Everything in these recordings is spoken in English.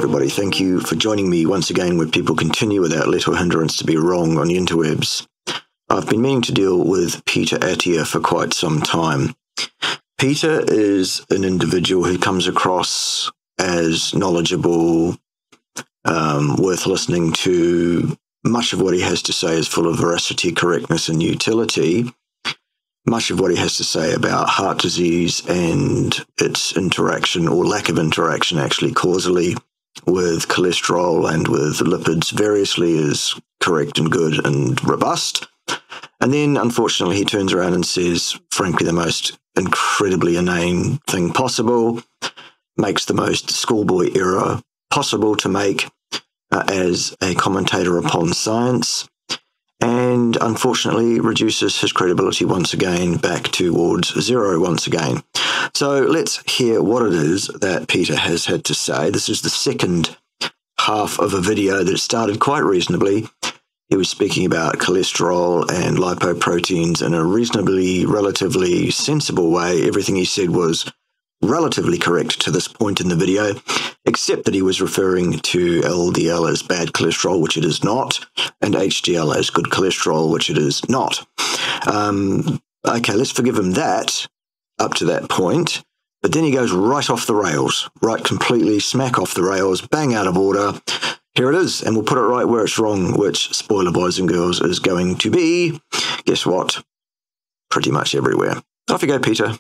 everybody. Thank you for joining me once again where people continue without let or hindrance to be wrong on the interwebs. I've been meaning to deal with Peter Attia for quite some time. Peter is an individual who comes across as knowledgeable, worth listening to. Much of what he has to say is full of veracity, correctness, and utility. Much of what he has to say about heart disease and its interaction or lack of interaction actually causally with cholesterol and with lipids variously is correct and good and robust. And then, unfortunately, he turns around and says, frankly, the most incredibly inane thing possible, makes the most schoolboy error possible to make as a commentator upon science, and unfortunately reduces his credibility once again back towards zero once again. So let's hear what it is that Peter has had to say. This is the second half of a video that started quite reasonably. He was speaking about cholesterol and lipoproteins in a relatively sensible way. Everything he said was relatively correct to this point in the video, except that he was referring to LDL as bad cholesterol, which it is not, and HDL as good cholesterol, which it is not. Okay, let's forgive him that up to that point, but then he goes right off the rails, right completely smack off the rails, bang out of order. Here it is, and we'll put it right where it's wrong, which, spoiler boys and girls, is going to be, guess what, pretty much everywhere. Off you go, Peter.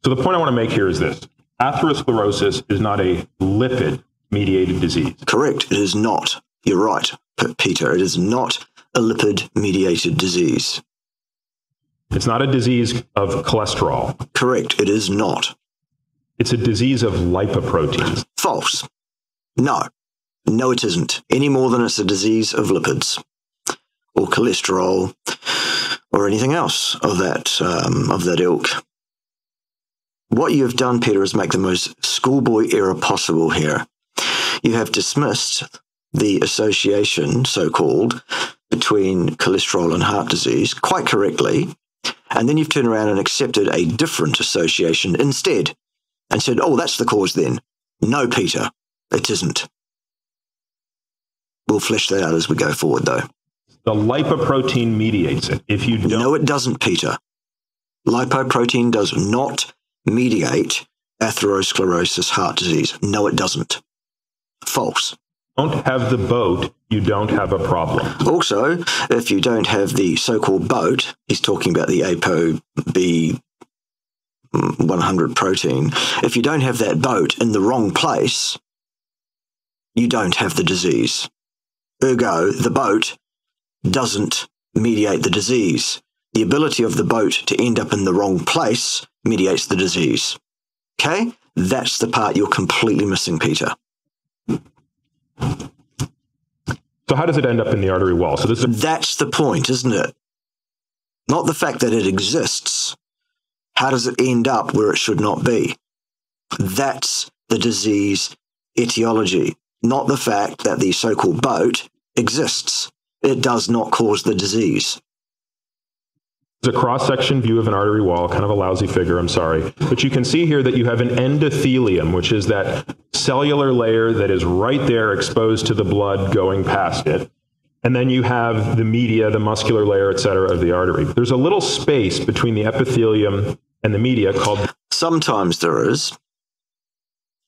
So the point I want to make here is this. Atherosclerosis is not a lipid-mediated disease. Correct. It is not. You're right, Peter. It is not a lipid-mediated disease. It's not a disease of cholesterol. Correct. It is not. It's a disease of lipoproteins. False. No. No, it isn't. Any more than it's a disease of lipids or cholesterol or anything else of that ilk. What you have done, Peter, is make the most schoolboy error possible here. You have dismissed the association, so-called, between cholesterol and heart disease quite correctly, and then you've turned around and accepted a different association instead and said, oh, that's the cause then. No, Peter, it isn't. We'll flesh that out as we go forward, though. The lipoprotein mediates it. If you don't... No, it doesn't, Peter. Lipoprotein does not mediate atherosclerosis heart disease. No, it doesn't. False. Don't have the boat, you don't have a problem. Also, if you don't have the so-called boat, he's talking about the ApoB100 protein. If you don't have that boat in the wrong place, you don't have the disease. Ergo, the boat doesn't mediate the disease. The ability of the boat to end up in the wrong place mediates the disease. Okay? That's the part you're completely missing, Peter. So how does it end up in the artery wall? So That's the point, isn't it? Not the fact that it exists. How does it end up where it should not be? That's the disease etiology, not the fact that the so-called boat exists. It does not cause the disease. It's a cross-section view of an artery wall, kind of a lousy figure, I'm sorry. But you can see here that you have an endothelium, which is that cellular layer that is right there exposed to the blood going past it. And then you have the media, the muscular layer, et cetera, of the artery. There's a little space between the epithelium and the media called... Sometimes there is,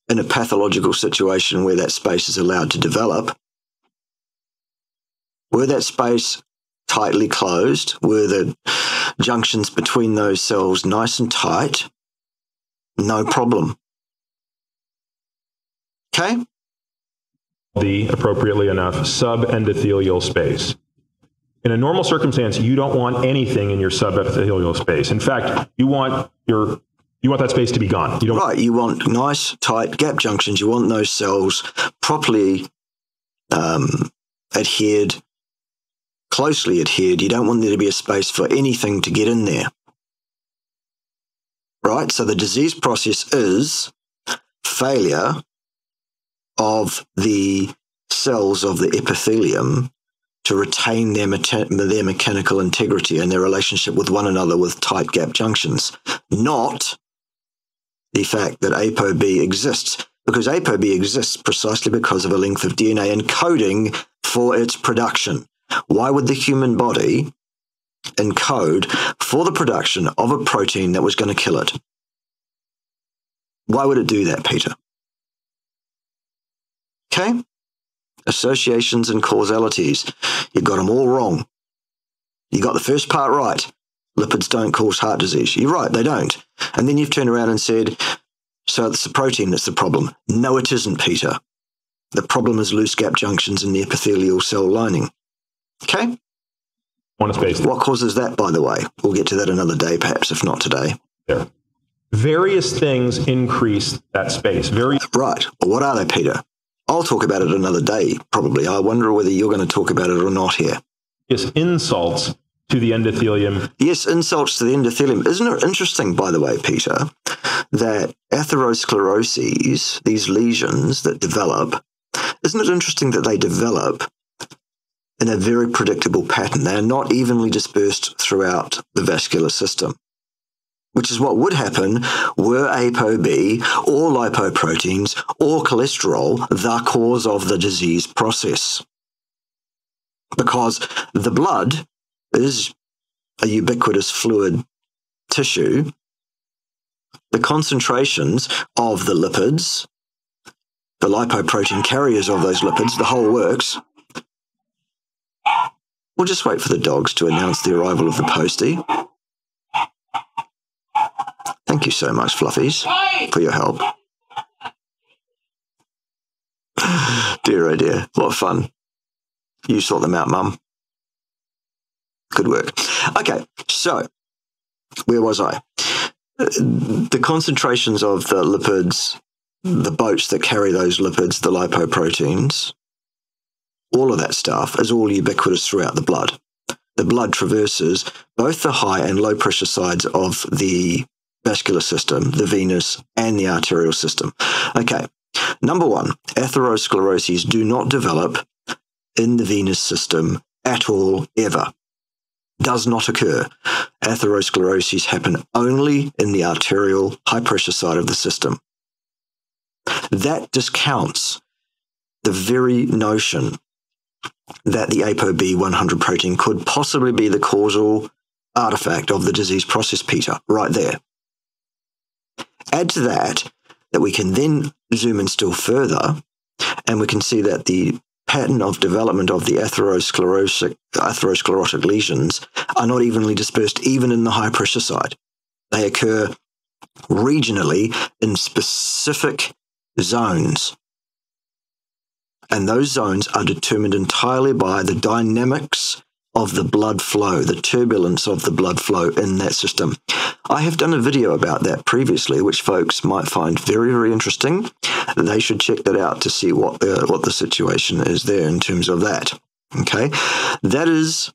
in a pathological situation where that space is allowed to develop. Were that space tightly closed, were the junctions between those cells nice and tight, no problem. Okay? The, appropriately enough, subendothelial space. In a normal circumstance, you don't want anything in your subepithelial space. In fact, you want that space to be gone. You don't... Right, you want nice, tight gap junctions. You want those cells properly adhered, closely adhered. You don't want there to be a space for anything to get in there. Right? So the disease process is failure of the cells of the epithelium to retain their mechanical integrity and their relationship with one another with tight gap junctions, not the fact that ApoB exists. because ApoB exists precisely because of a length of DNA encoding for its production. Why would the human body encode for the production of a protein that was going to kill it? Why would it do that, Peter? Okay? Associations and causalities. You got them all wrong. You got the first part right. Lipids don't cause heart disease. You're right, they don't. And then you've turned around and said, so it's the protein that's the problem. No, it isn't, Peter. The problem is loose gap junctions in the epithelial cell lining. Okay? What causes that, by the way? We'll get to that another day, perhaps, if not today. There. Various things increase that space. Right. Well, what are they, Peter? I'll talk about it another day, probably. I wonder whether you're going to talk about it or not here. Yes, insults to the endothelium. Yes, insults to the endothelium. Isn't it interesting, by the way, Peter, that atheroscleroses, these lesions that develop, isn't it interesting that they develop in a very predictable pattern? They are not evenly dispersed throughout the vascular system, which is what would happen were ApoB or lipoproteins or cholesterol the cause of the disease process. Because the blood is a ubiquitous fluid tissue, the concentrations of the lipids, the lipoprotein carriers of those lipids, the whole works. We'll just wait for the dogs to announce the arrival of the postie. Thank you so much, Fluffies, for your help. Dear, oh dear, what fun. You sort them out, Mum. Good work. Okay, so where was I? The concentrations of the lipids, the boats that carry those lipids, the lipoproteins, all of that stuff is all ubiquitous throughout the blood. The blood traverses both the high and low pressure sides of the vascular system, the venous and the arterial system. Okay, number one, atheroscleroses do not develop in the venous system at all, ever. Does not occur. Atheroscleroses happen only in the arterial high pressure side of the system. That discounts the very notion that the ApoB100 protein could possibly be the causal artifact of the disease process, Peter, right there. Add to that we can then zoom in still further, and we can see that the pattern of development of the atherosclerotic lesions are not evenly dispersed even in the high pressure side. They occur regionally in specific zones. And those zones are determined entirely by the dynamics of the blood flow, the turbulence of the blood flow in that system. I have done a video about that previously, which folks might find very, very interesting. They should check that out to see what the situation is there in terms of that. Okay, that is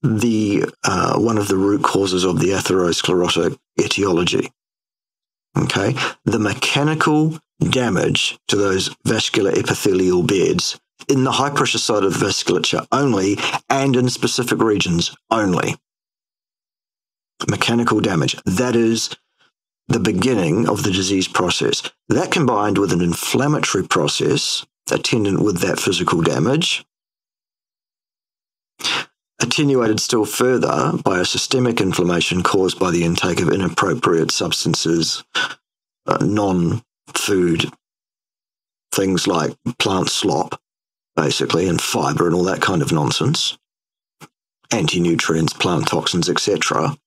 the one of the root causes of the atherosclerotic etiology. Okay, the mechanical damage to those vascular epithelial beds in the high pressure side of the vasculature only, and in specific regions only. Mechanical damage. That is the beginning of the disease process. That combined with an inflammatory process attendant with that physical damage, attenuated still further by a systemic inflammation caused by the intake of inappropriate substances, non-food, things like plant slop, basically, and fiber and all that kind of nonsense, anti-nutrients, plant toxins, etc.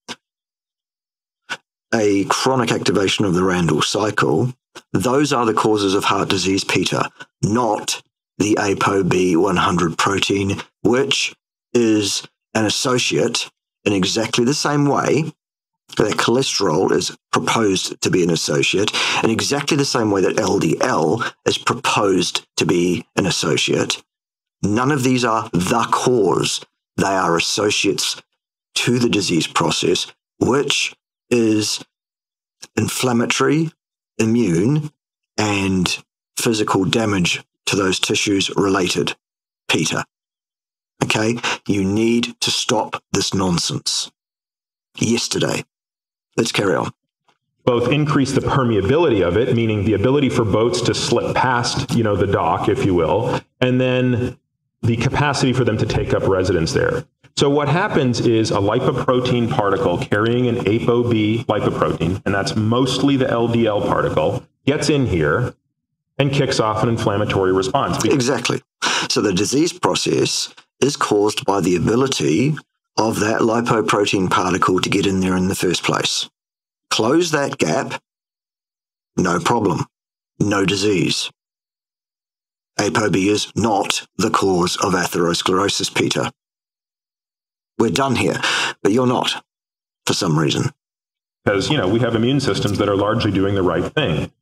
A chronic activation of the Randall cycle. Those are the causes of heart disease, Peter, not the ApoB100 protein, which is an associate in exactly the same way that cholesterol is proposed to be an associate, in exactly the same way that LDL is proposed to be an associate. None of these are the cause. They are associates to the disease process, which is inflammatory, immune, and physical damage to those tissues related, Peter. Okay? You need to stop this nonsense. Yesterday. Let's carry on. both increase the permeability of it, meaning the ability for boats to slip past, the dock, if you will, and then the capacity for them to take up residence there. So what happens is a lipoprotein particle carrying an ApoB lipoprotein, and that's mostly the LDL particle, gets in here and kicks off an inflammatory response. Exactly. So the disease process is caused by the ability of that lipoprotein particle to get in there in the first place. Close that gap, no problem, no disease. ApoB is not the cause of atherosclerosis, Peter. We're done here, but you're not, for some reason. Because, we have immune systems that are largely doing the right thing.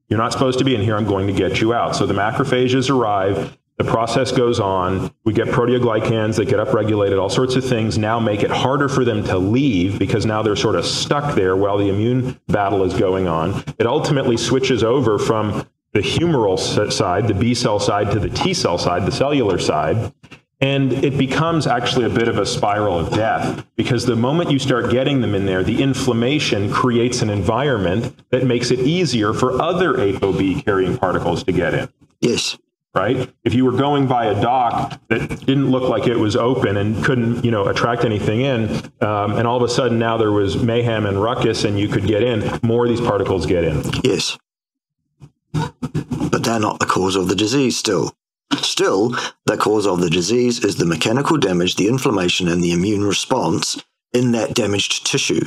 You're not supposed to be in here, I'm going to get you out. So the macrophages arrive, the process goes on, we get proteoglycans that get upregulated, all sorts of things now make it harder for them to leave because now they're sort of stuck there while the immune battle is going on. It ultimately switches over from the humoral side, the B cell side, to the T cell side, the cellular side. And it becomes actually a bit of a spiral of death because the moment you start getting them in there, the inflammation creates an environment that makes it easier for other ApoB carrying particles to get in. Yes. Right? If you were going by a dock that didn't look like it was open and couldn't, attract anything in, and all of a sudden now there was mayhem and ruckus and you could get in, more of these particles get in. Yes. But they're not the cause of the disease still. Still, the cause of the disease is the mechanical damage, the inflammation, and the immune response in that damaged tissue.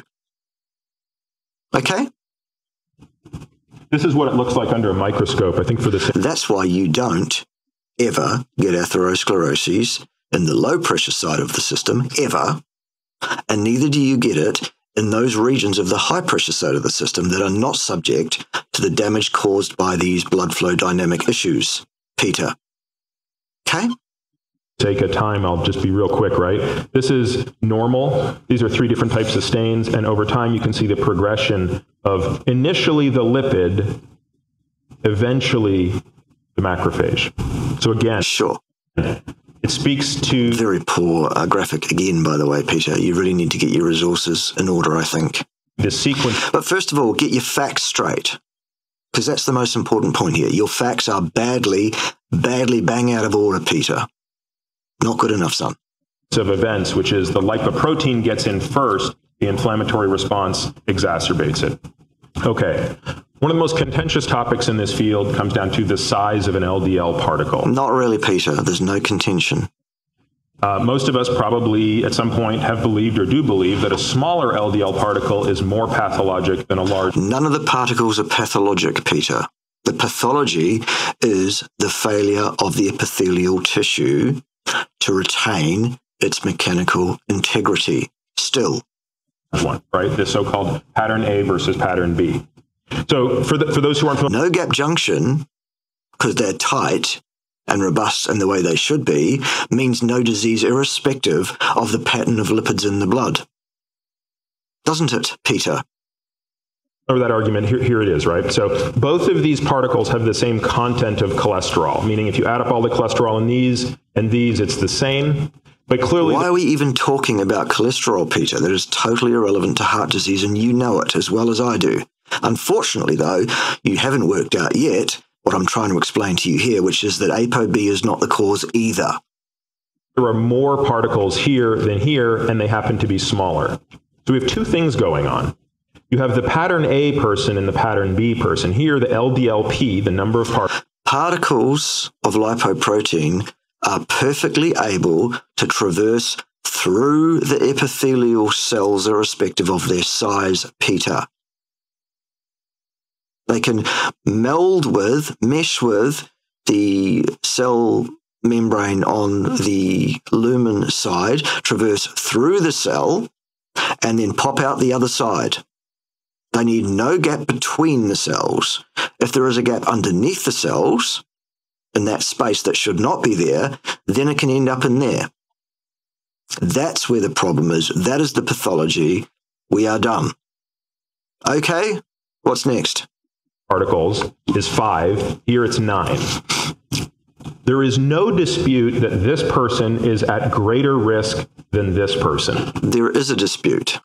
Okay? This is what it looks like under a microscope, I think, for this. That's why you don't ever get atherosclerosis in the low-pressure side of the system, ever, and neither do you get it in those regions of the high-pressure side of the system that are not subject to the damage caused by these blood flow dynamic issues, Peter. Okay? Sake of time, I'll just be real quick, right? This is normal. These are 3 different types of stains, and over time you can see the progression of initially the lipid, eventually the macrophage. So again, sure. It speaks to... Very poor graphic again, by the way, Peter. You really need to get your resources in order, I think. The sequence... But first of all, get your facts straight, because that's the most important point here. Your facts are badly bang out of order, Peter. Not good enough, son. Of events, which is the lipoprotein gets in first, the inflammatory response exacerbates it. Okay. One of the most contentious topics in this field comes down to the size of an LDL particle. Not really, Peter. There's no contention. Most of us probably at some point have believed or do believe that a smaller LDL particle is more pathologic than a large. None of the particles are pathologic, Peter. The pathology is the failure of the epithelial tissue to retain its mechanical integrity still. One, right? The so-called pattern A versus pattern B. So for those who aren't familiar, no gap junction, because they're tight and robust in the way they should be, means no disease irrespective of the pattern of lipids in the blood. Doesn't it, Peter? Over that argument, here it is, right? So both of these particles have the same content of cholesterol, meaning if you add up all the cholesterol in these and these, it's the same. But clearly... Why are we even talking about cholesterol, Peter? That is totally irrelevant to heart disease, and you know it as well as I do. Unfortunately, though, you haven't worked out yet what I'm trying to explain to you here, which is that ApoB is not the cause either. There are more particles here than here, and they happen to be smaller. So we have 2 things going on. You have the pattern A person and the pattern B person. Here, the LDLP, the number of particles of lipoprotein are perfectly able to traverse through the epithelial cells irrespective of their size, Peter. They can mesh with the cell membrane on the lumen side, traverse through the cell, and then pop out the other side. They need no gap between the cells. If there is a gap underneath the cells, in that space that should not be there, then it can end up in there. That's where the problem is. That is the pathology. We are done. Okay, what's next? Particles is 5. Here it's 9. There is no dispute that this person is at greater risk than this person. There is a dispute.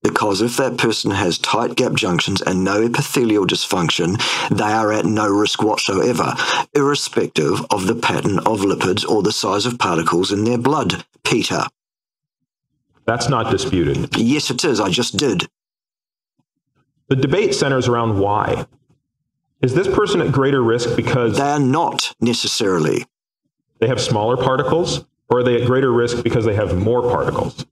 Because if that person has tight gap junctions and no epithelial dysfunction, they are at no risk whatsoever, irrespective of the pattern of lipids or the size of particles in their blood, Peter. That's not disputed. Yes, it is. I just did. The debate centers around why. Is this person at greater risk because They are not necessarily. they have smaller particles, or are they at greater risk because they have more particles?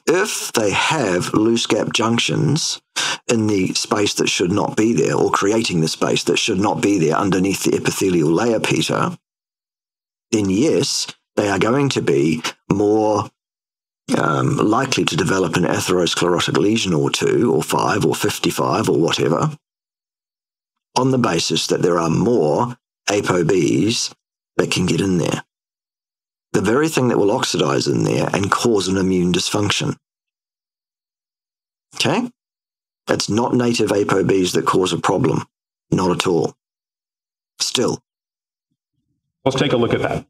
If they have loose gap junctions in the space that should not be there, or creating the space that should not be there underneath the epithelial layer, Peter, then yes, they are going to be more likely to develop an atherosclerotic lesion or 2 or 5 or 55 or whatever, on the basis that there are more ApoBs that can get in there. The very thing that will oxidize in there and cause an immune dysfunction. Okay? It's not native ApoBs that cause a problem. Not at all. Still. Let's take a look at that.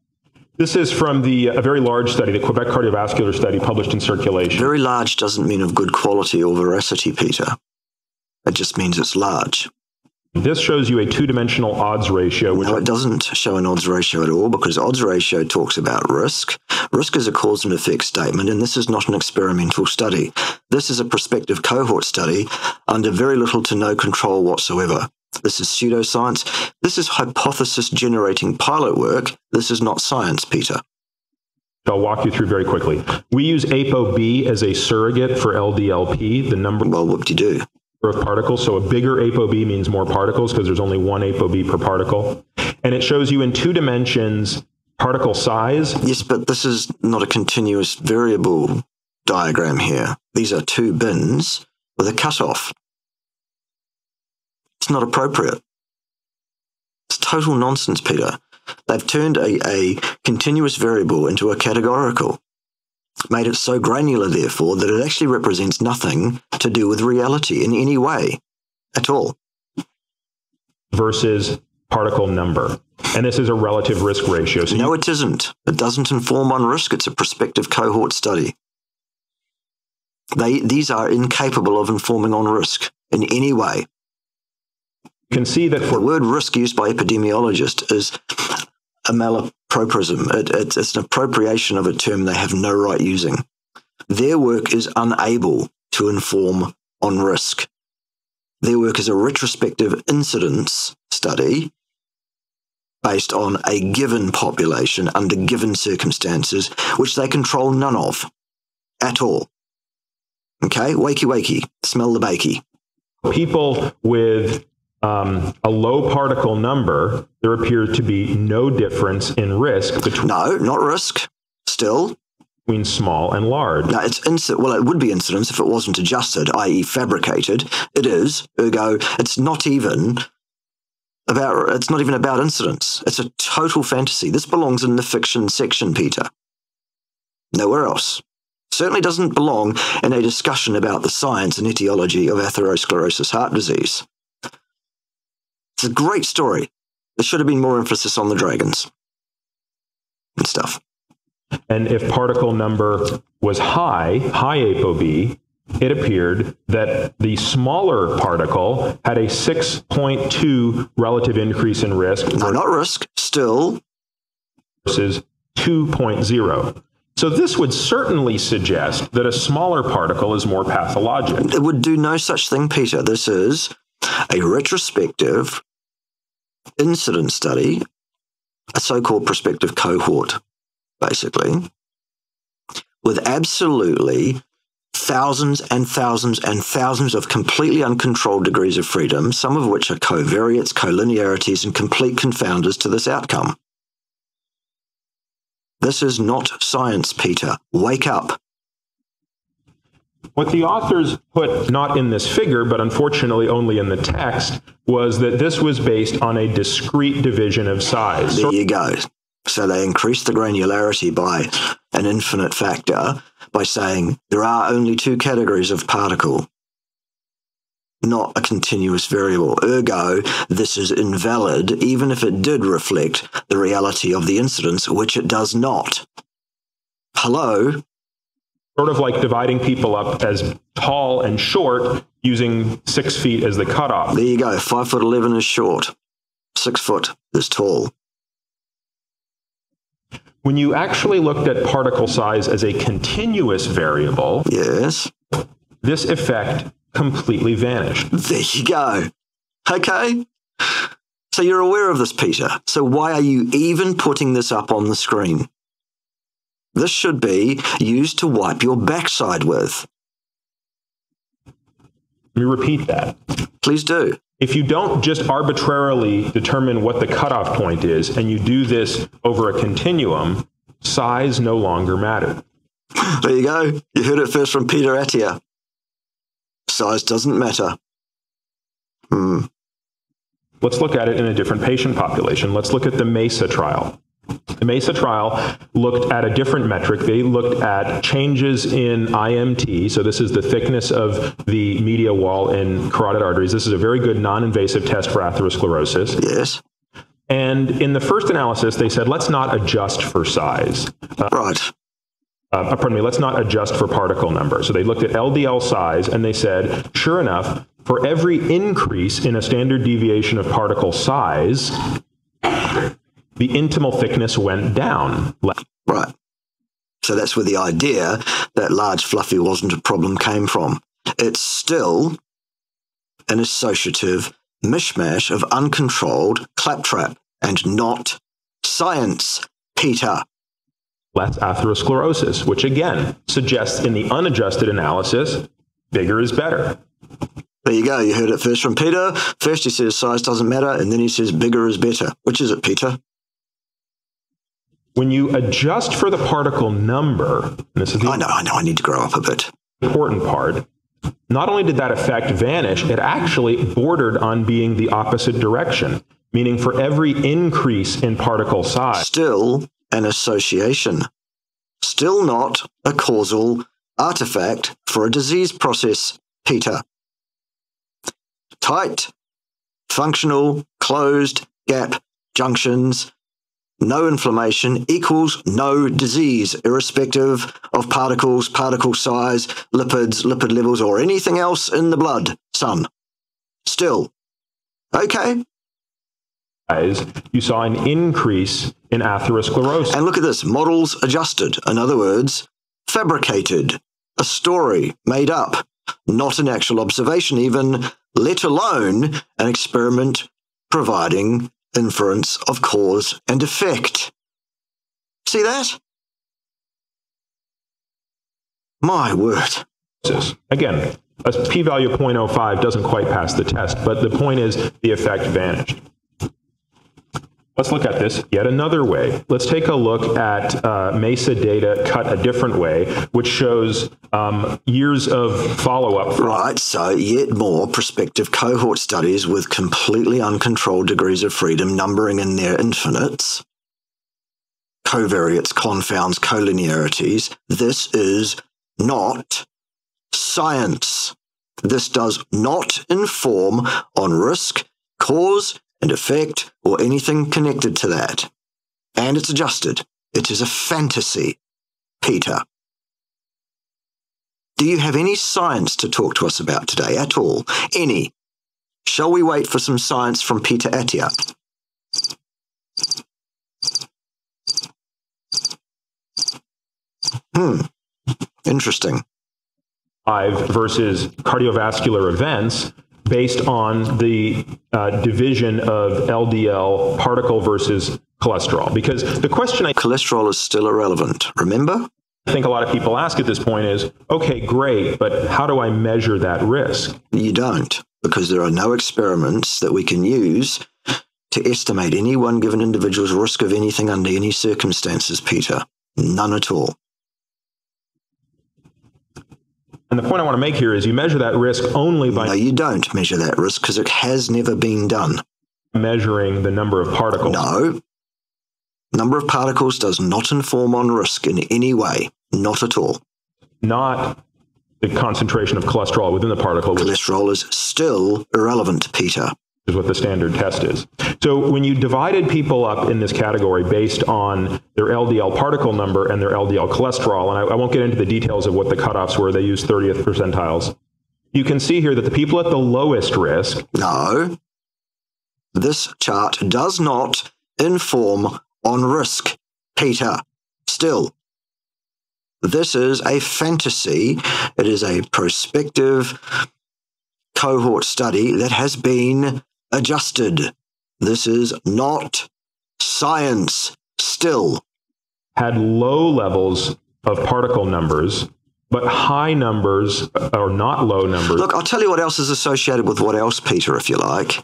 This is from a very large study, the Quebec Cardiovascular Study, published in Circulation. Very large doesn't mean of good quality or veracity, Peter. It just means it's large. This shows you a two-dimensional odds ratio. No, it doesn't show an odds ratio at all, because odds ratio talks about risk. Risk is a cause and effect statement, and this is not an experimental study. This is a prospective cohort study under very little to no control whatsoever. This is pseudoscience. This is hypothesis-generating pilot work. This is not science, Peter. I'll walk you through very quickly. We use ApoB as a surrogate for LDLP, the number Well, whoop-de-doo. of particles. So a bigger ApoB means more particles because there's only one ApoB per particle. And it shows you in 2 dimensions particle size. Yes, but this is not a continuous variable diagram here. These are 2 bins with a cutoff. It's not appropriate. It's total nonsense, Peter. They've turned a continuous variable into a categorical. Made it so granular, therefore, that it actually represents nothing to do with reality in any way at all. Versus particle number. And this is a relative risk ratio. So No, it isn't. It doesn't inform on risk. It's a prospective cohort study. These are incapable of informing on risk in any way. you can see that The for word risk used by epidemiologists is a malapropism. It's an appropriation of a term they have no right using. Their work is unable to inform on risk. Their work is a retrospective incidence study based on a given population under given circumstances, which they control none of at all. Okay, wakey, wakey, smell the bakey. people with a low particle number, there appears to be no difference in risk No, not risk. Still. between small and large. No, well, it would be incidence if it wasn't adjusted, i.e. fabricated. It is. Ergo, it's not even about incidence. It's a total fantasy. This belongs in the fiction section, Peter. Nowhere else. Certainly doesn't belong in a discussion about the science and etiology of atherosclerosis heart disease. It's a great story. There should have been more emphasis on the dragons and stuff. And if particle number was high ApoB, it appeared that the smaller particle had a 6.2 relative increase in risk No, not risk. Still. versus 2.0. So this would certainly suggest that a smaller particle is more pathologic. It would do no such thing, Peter. This is a retrospective incidence study, a so-called prospective cohort, basically, with absolutely thousands and thousands and thousands of completely uncontrolled degrees of freedom, some of which are covariates, collinearities, and complete confounders to this outcome. This is not science, Peter. Wake up. What the authors put not in this figure, but unfortunately only in the text, was that this was based on a discrete division of size. There you go. So they increased the granularity by an infinite factor by saying there are only 2 categories of particle, not a continuous variable. Ergo, this is invalid, even if it did reflect the reality of the incidence, which it does not. Hello? Sort of like dividing people up as tall and short using 6 feet as the cutoff. There you go. 5'11" is short. 6 foot is tall. When you actually looked at particle size as a continuous variable, yes, this effect completely vanished. There you go. Okay. So you're aware of this, Peter. So why are you even putting this up on the screen? This should be used to wipe your backside with. Let me repeat that. Please do. If you don't just arbitrarily determine what the cutoff point is, and you do this over a continuum, size no longer matters. There you go. You heard it first from Peter Attia. Size doesn't matter. Let's look at it in a different patient population. Let's look at the MESA trial. The MESA trial looked at a different metric. They looked at changes in IMT. So this is the thickness of the media wall in carotid arteries. This is a very good non-invasive test for atherosclerosis. Yes. And in the first analysis, they said, let's not adjust for size. Right. Pardon me, let's not adjust for particle number. So they looked at LDL size, and they said, sure enough, for every increase in a standard deviation of particle size, the intimal thickness went down. Right. So that's where the idea that large fluffy wasn't a problem came from. It's still an associative mishmash of uncontrolled claptrap and not science, Peter. Less atherosclerosis, which again suggests in the unadjusted analysis, bigger is better. There you go. You heard it first from Peter. First he says size doesn't matter, and then he says bigger is better. Which is it, Peter? When you adjust for the particle number, and this is the I know, I need to grow up a bit. Important part, not only did that effect vanish, it actually bordered on being the opposite direction, meaning for every increase in particle size. Still an association. Still not a causal artifact for a disease process, Peter. Tight, functional, closed, gap junctions, no inflammation equals no disease, irrespective of particles, particle size, lipids, lipid levels, or anything else in the blood, son. Still. Okay. You saw an increase in atherosclerosis. And look at this, models adjusted. In other words, fabricated, a story made up, not an actual observation even, let alone an experiment providing inference of cause and effect. See that? My word. Again, a p-value of 0.05 doesn't quite pass the test, but the point is the effect vanished. Let's look at this yet another way. Let's take a look at MESA data cut a different way, which shows years of follow-up. Right, so yet more prospective cohort studies with completely uncontrolled degrees of freedom, numbering in their infinites, covariates, confounds, collinearities. This is not science. This does not inform on risk, cause, and effect, or anything connected to that. And it's adjusted. It is a fantasy, Peter. Do you have any science to talk to us about today at all? Any? Shall we wait for some science from Peter Attia? Interesting. Versus cardiovascular events based on the division of LDL particle versus cholesterol. Because the question cholesterol is still irrelevant, remember? I think a lot of people ask at this point is, okay, great, but how do I measure that risk? You don't, because there are no experiments that we can use to estimate any one given individual's risk of anything under any circumstances, Peter. None at all. And the point I want to make here is you measure that risk only by... No, you don't measure that risk because it has never been done. Measuring the number of particles. No. Number of particles does not inform on risk in any way. Not at all. Not the concentration of cholesterol within the particle. Cholesterol is still irrelevant, Peter. is what the standard test is. So when you divided people up in this category based on their LDL particle number and their LDL cholesterol, and I won't get into the details of what the cutoffs were, they used 30th percentiles. You can see here that the people at the lowest risk... No, this chart does not inform on risk, Peter. Still, this is a fantasy. It is a prospective cohort study that has been adjusted. This is not science still. Had low levels of particle numbers, but high numbers, or not low numbers. Look, I'll tell you what else is associated with what else, Peter, if you like.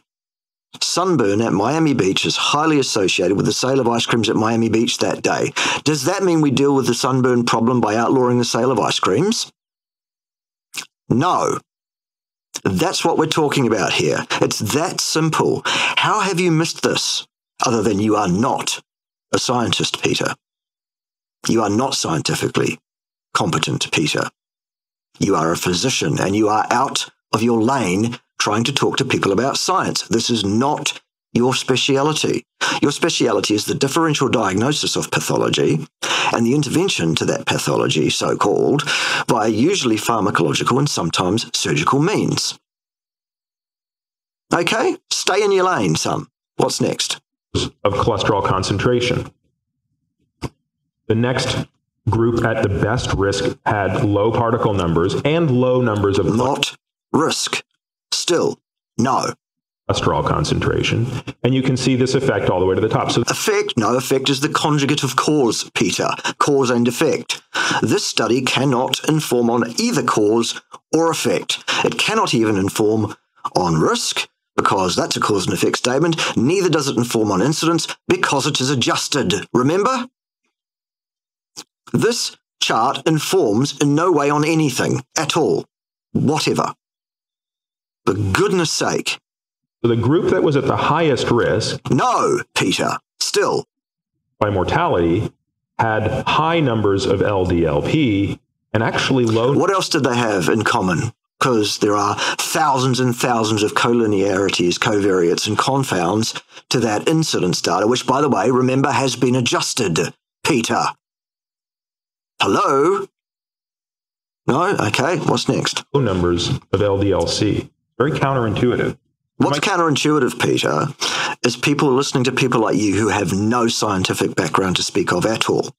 Sunburn at Miami Beach is highly associated with the sale of ice creams at Miami Beach that day. Does that mean we deal with the sunburn problem by outlawing the sale of ice creams? No. That's what we're talking about here. It's that simple. How have you missed this? Other than you are not a scientist, Peter. You are not scientifically competent, Peter. You are a physician and you are out of your lane trying to talk to people about science. This is not your speciality. Your speciality is the differential diagnosis of pathology and the intervention to that pathology, so-called, via usually pharmacological and sometimes surgical means. Okay? Stay in your lane, son. What's next? Of cholesterol concentration. The next group at the best risk had low particle numbers and low numbers of... Not risk. Still, no. Cholesterol concentration. And you can see this effect all the way to the top. So effect? No, effect is the conjugate of cause, Peter. Cause and effect. This study cannot inform on either cause or effect. It cannot even inform on risk, because that's a cause and effect statement. Neither does it inform on incidence, because it is adjusted. Remember? This chart informs in no way on anything at all. Whatever. For goodness sake. The group that was at the highest risk... No, Peter. Still. By mortality, had high numbers of LDLP and actually low... What else did they have in common? Because there are thousands and thousands of collinearities, covariates, and confounds to that incidence data, which, by the way, remember, has been adjusted, Peter. Hello? No? Okay, what's next? Low numbers of LDL-C. Very counterintuitive. What's counterintuitive, Peter, is people listening to people like you who have no scientific background to speak of at all,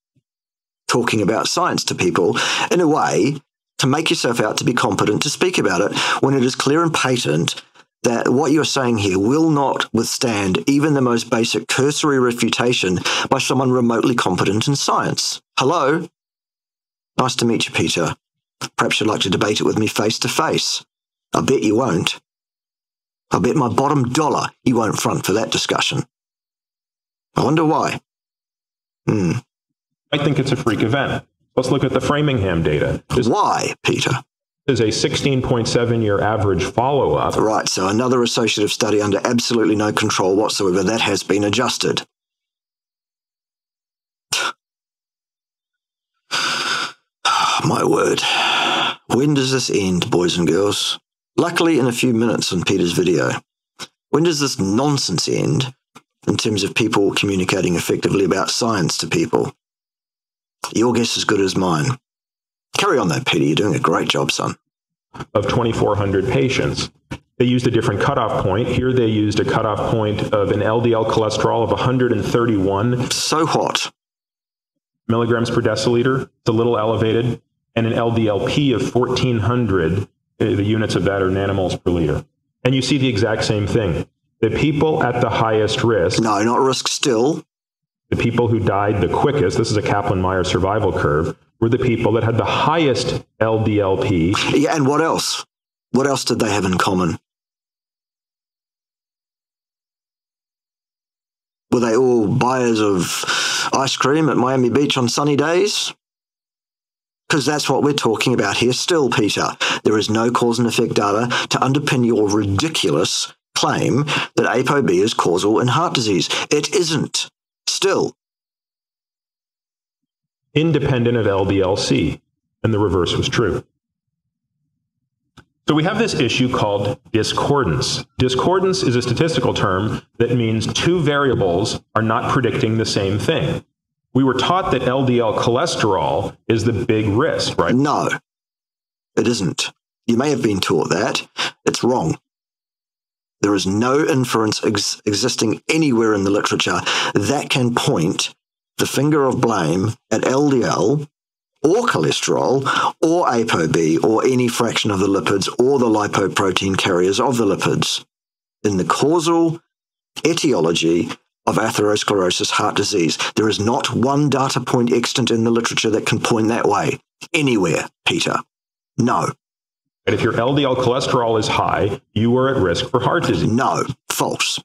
talking about science to people in a way to make yourself out to be competent to speak about it when it is clear and patent that what you're saying here will not withstand even the most basic cursory refutation by someone remotely competent in science. Hello? Nice to meet you, Peter. Perhaps you'd like to debate it with me face to face. I bet you won't. I bet my bottom dollar you won't front for that discussion. I wonder why. I think it's a freak event. Let's look at the Framingham data. Why, Peter? There's a 16.7-year average follow-up. Right, so another associative study under absolutely no control whatsoever. That has been adjusted. My word. When does this end, boys and girls? Luckily, in a few minutes on Peter's video. When does this nonsense end in terms of people communicating effectively about science to people? Your guess is as good as mine. Carry on though, Peter. You're doing a great job, son. Of 2,400 patients. They used a different cutoff point. Here they used a cutoff point of an LDL cholesterol of 131. So what? Milligrams per deciliter. It's a little elevated. And an LDLP of 1,400. The units of that are nanomoles per liter. And you see the exact same thing. The people at the highest risk... No, not risk still. The people who died the quickest, this is a Kaplan-Meier survival curve, were the people that had the highest LDLP. Yeah, and what else? What else did they have in common? Were they all buyers of ice cream at Miami Beach on sunny days? Because that's what we're talking about here still, Peter. There is no cause and effect data to underpin your ridiculous claim that ApoB is causal in heart disease. It isn't. Still. Independent of LDL-C, and the reverse was true. So we have this issue called discordance. Discordance is a statistical term that means two variables are not predicting the same thing. We were taught that LDL cholesterol is the big risk, right? No, it isn't. You may have been taught that. It's wrong. There is no inference existing anywhere in the literature that can point the finger of blame at LDL or cholesterol or ApoB or any fraction of the lipids or the lipoprotein carriers of the lipids in the causal etiology of atherosclerosis heart disease. There is not one data point extant in the literature that can point that way anywhere, Peter. No. And if your LDL cholesterol is high, you are at risk for heart disease. No, false.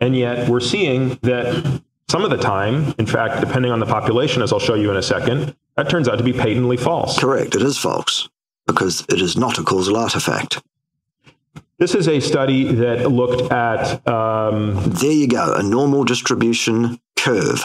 And yet we're seeing that some of the time, in fact, depending on the population, as I'll show you in a second, that turns out to be patently false. Correct, it is false, because it is not a causal artifact. This is a study that looked at... There you go, a normal distribution curve.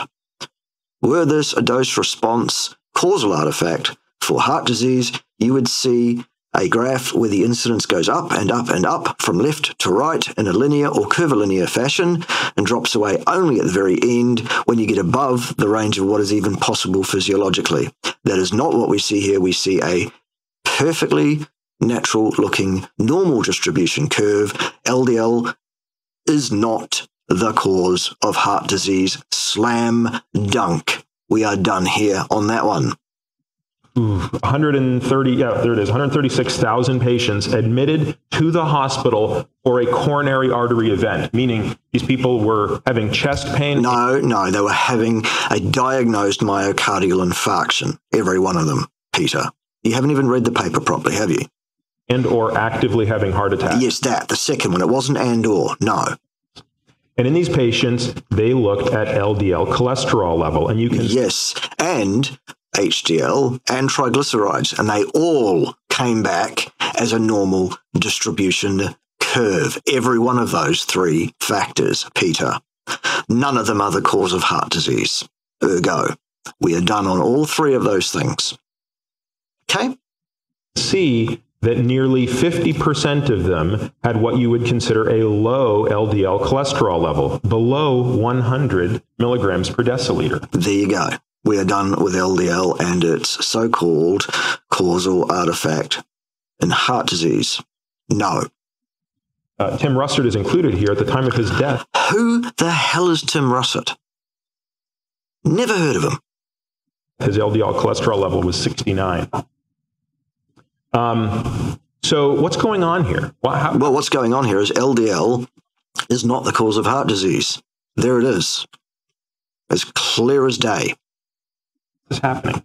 Were this a dose-response causal artifact for heart disease, you would see a graph where the incidence goes up and up and up from left to right in a linear or curvilinear fashion and drops away only at the very end when you get above the range of what is even possible physiologically. That is not what we see here. We see a perfectly natural-looking normal distribution curve. LDL is not the cause of heart disease. Slam dunk. We are done here on that one. 130, yeah, there it is, 136,000 patients admitted to the hospital for a coronary artery event, meaning these people were having chest pain. No, they were having a diagnosed myocardial infarction, every one of them, Peter. You haven't even read the paper properly, have you? And or actively having heart attacks. Yes, the second one. It wasn't and or, no. And in these patients, they looked at LDL cholesterol level, and you can... Yes, and HDL and triglycerides, and they all came back as a normal distribution curve. Every one of those three factors, Peter. None of them are the cause of heart disease. Ergo, we are done on all three of those things. Okay? See that nearly 50% of them had what you would consider a low LDL cholesterol level, below 100 milligrams per deciliter. There you go. We are done with LDL and its so-called causal artifact in heart disease. No. Tim Russert is included here at the time of his death. Who the hell is Tim Russert? Never heard of him. His LDL cholesterol level was 69. So what's going on here? Well, what's going on here is LDL is not the cause of heart disease. There it is. As clear as day. Is happening.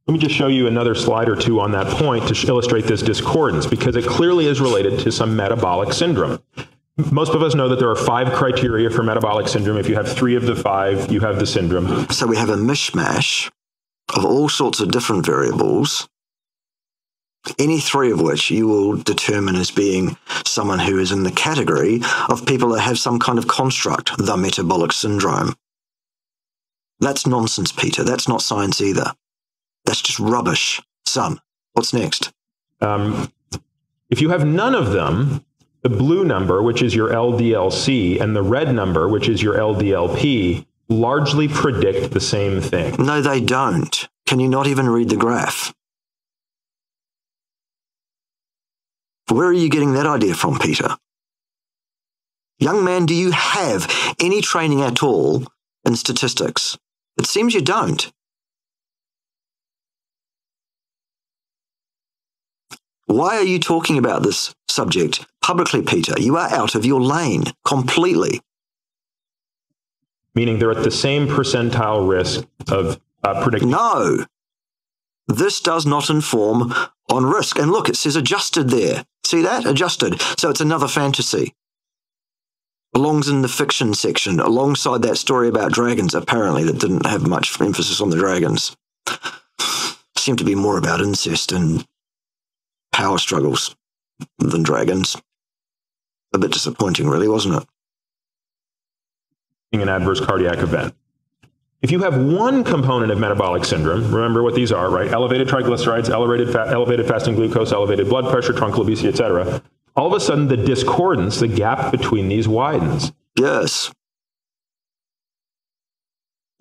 Let me just show you another slide or two on that point to illustrate this discordance, because it clearly is related to some metabolic syndrome. Most of us know that there are 5 criteria for metabolic syndrome. If you have 3 of the 5, you have the syndrome. So we have a mishmash of all sorts of different variables, any 3 of which you will determine as being someone who is in the category of people that have some kind of construct, the metabolic syndrome. That's nonsense, Peter. That's not science either. That's just rubbish. Son, what's next? If you have none of them, the blue number, which is your LDL-C, and the red number, which is your LDL-P, largely predict the same thing. No, they don't. Can you not even read the graph? Where are you getting that idea from, Peter? Young man, do you have any training at all in statistics? It seems you don't. Why are you talking about this subject publicly, Peter? You are out of your lane completely. Meaning they're at the same percentile risk of predicting. No. This does not inform on risk. And look, it says adjusted there. See that? Adjusted. So it's another fantasy. Belongs in the fiction section, alongside that story about dragons, apparently, that didn't have much emphasis on the dragons. Seemed to be more about incest and power struggles than dragons. A bit disappointing, really, wasn't it? An adverse cardiac event. If you have one component of metabolic syndrome, remember what these are, right? Elevated triglycerides, elevated fasting glucose, elevated blood pressure, truncal obesity, etc. All of a sudden, the discordance, the gap between these widens. Yes.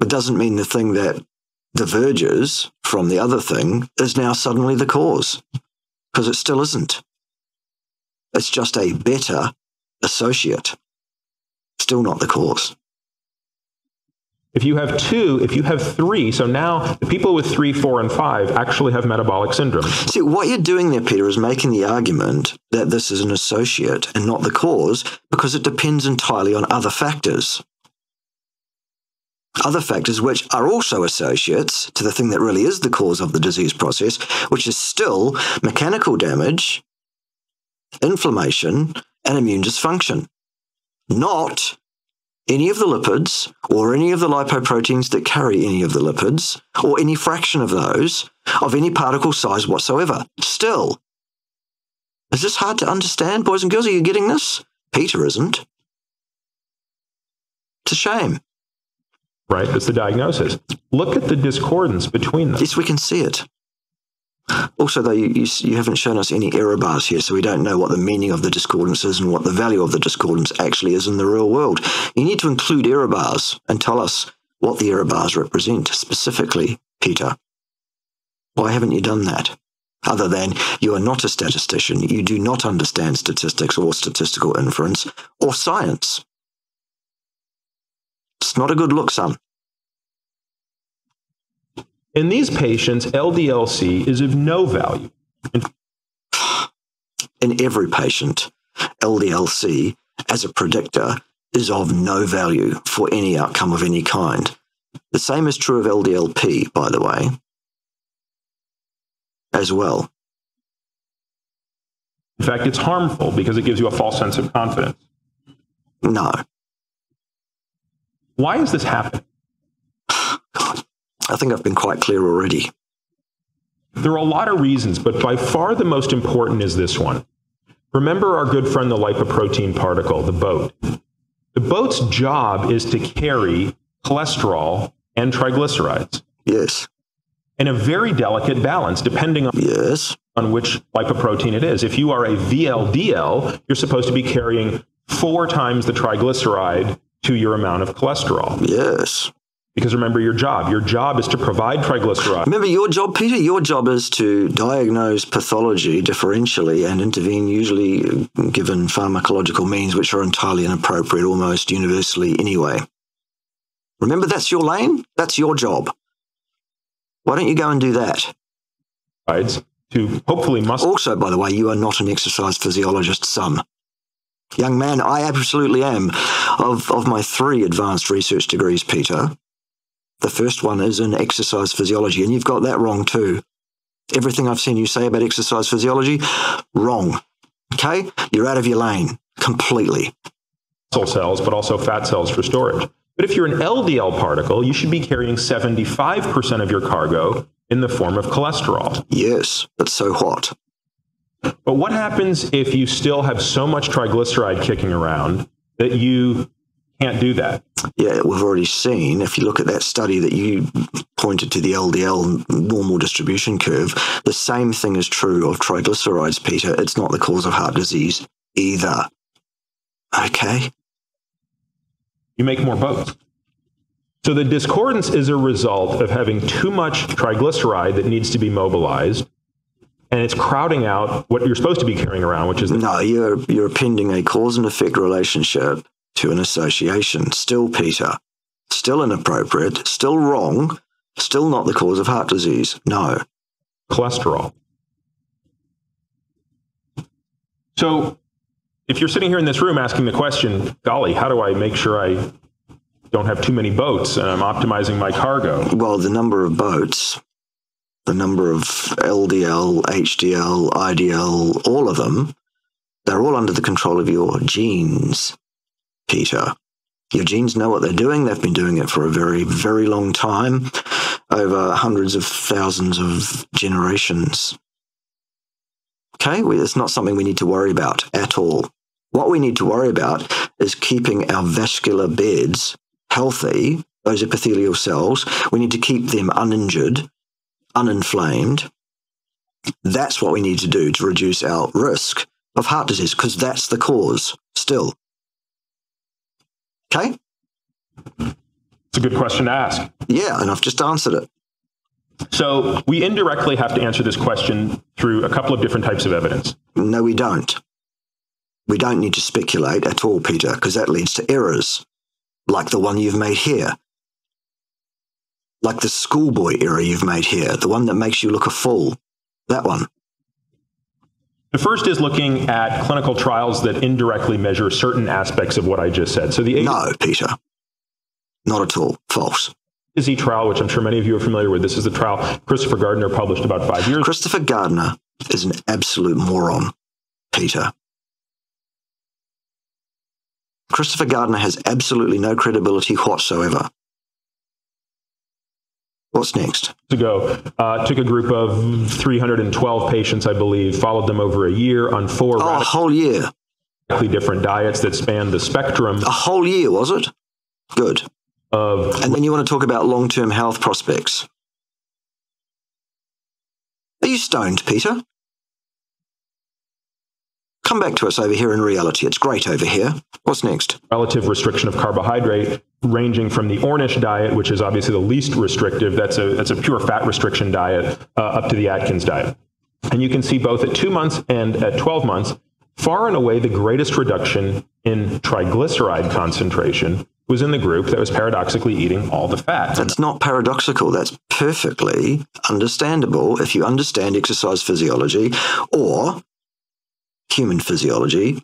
It doesn't mean the thing that diverges from the other thing is now suddenly the cause, because it still isn't. It's just a better associate. Still not the cause. If you have two, if you have three, so now the people with 3, 4, and 5 actually have metabolic syndrome. See, what you're doing there, Peter, is making the argument that this is an associate and not the cause because it depends entirely on other factors. Other factors which are also associates to the thing that really is the cause of the disease process, which is still mechanical damage, inflammation, and immune dysfunction. Not any of the lipids or any of the lipoproteins that carry any of the lipids or any fraction of those of any particle size whatsoever. Still, is this hard to understand, boys and girls? Are you getting this? Peter isn't. It's a shame. Right, that's the diagnosis. Look at the discordance between them. Yes, we can see it. Also, though, you haven't shown us any error bars here, so we don't know what the meaning of the discordance is and what the value of the discordance actually is in the real world. You need to include error bars and tell us what the error bars represent specifically, Peter. Why haven't you done that? Other than you are not a statistician, you do not understand statistics or statistical inference or science. It's not a good look, son. In these patients, LDL-C is of no value. In every patient, LDL-C, as a predictor, is of no value for any outcome of any kind. The same is true of LDL-P, by the way, as well. In fact, it's harmful because it gives you a false sense of confidence. No. Why is this happening? God, I think I've been quite clear already. There are a lot of reasons, but by far the most important is this one. Remember our good friend, the lipoprotein particle, the boat. The boat's job is to carry cholesterol and triglycerides. Yes. In a very delicate balance, depending on, Yes. on which lipoprotein it is. If you are a VLDL, you're supposed to be carrying 4 times the triglyceride to your amount of cholesterol. Yes. Because remember your job. Your job is to provide triglycerides. Remember your job, Peter? Your job is to diagnose pathology differentially and intervene, usually given pharmacological means which are entirely inappropriate almost universally anyway. Remember, that's your lane? That's your job. Why don't you go and do that? To hopefully muscle. Also, by the way, you are not an exercise physiologist, son. Young man, I absolutely am. Of my 3 advanced research degrees, Peter, the first one is in exercise physiology, and you've got that wrong too. Everything I've seen you say about exercise physiology, wrong. Okay? You're out of your lane completely. Muscle cells, but also fat cells for storage. But if you're an LDL particle, you should be carrying 75% of your cargo in the form of cholesterol. Yes, but so what? But what happens if you still have so much triglyceride kicking around that you can't do that? Yeah, we've already seen, if you look at that study that you pointed to, the LDL normal distribution curve, the same thing is true of triglycerides, Peter. It's not the cause of heart disease either. Okay? You make more boats. So the discordance is a result of having too much triglyceride that needs to be mobilized, and it's crowding out what you're supposed to be carrying around, which is... No, you're appending a cause and effect relationship to an association. Still, Peter, still inappropriate, still wrong, still not the cause of heart disease. No. Cholesterol. So if you're sitting here in this room asking the question, golly, how do I make sure I don't have too many boats and I'm optimizing my cargo? Well, the number of boats, the number of LDL, HDL, IDL, all of them, they're all under the control of your genes, Peter. Your genes know what they're doing. They've been doing it for a very, very long time, over hundreds of thousands of generations. Okay, it's not something we need to worry about at all. What we need to worry about is keeping our vascular beds healthy those epithelial cells. We need to keep them uninjured, uninflamed. That's what we need to do to reduce our risk of heart disease, because that's the cause still. Okay? It's a good question to ask. Yeah, and I've just answered it. So we indirectly have to answer this question through a couple of different types of evidence. No, we don't. We don't need to speculate at all, Peter, because that leads to errors, like the one you've made here. Like the schoolboy error you've made here, the one that makes you look a fool. That one. The first is looking at clinical trials that indirectly measure certain aspects of what I just said. So the No, Peter. Not at all. False. AZ trial, which I'm sure many of you are familiar with. This is the trial Christopher Gardner published about 5 years. Christopher Gardner is an absolute moron, Peter. Christopher Gardner has absolutely no credibility whatsoever. What's next? Ago, took a group of 312 patients, I believe, followed them over a year on 4 a whole year. radically different diets that span the spectrum. A whole year, was it? Good. And then you want to talk about long-term health prospects. Are you stoned, Peter? Come back to us over here in reality. It's great over here. What's next? Relative restriction of carbohydrate, ranging from the Ornish diet, which is obviously the least restrictive, that's a pure fat restriction diet, up to the Atkins diet. And you can see both at 2 months and at 12 months, far and away the greatest reduction in triglyceride concentration was in the group that was paradoxically eating all the fat. That's not paradoxical. That's perfectly understandable if you understand exercise physiology or human physiology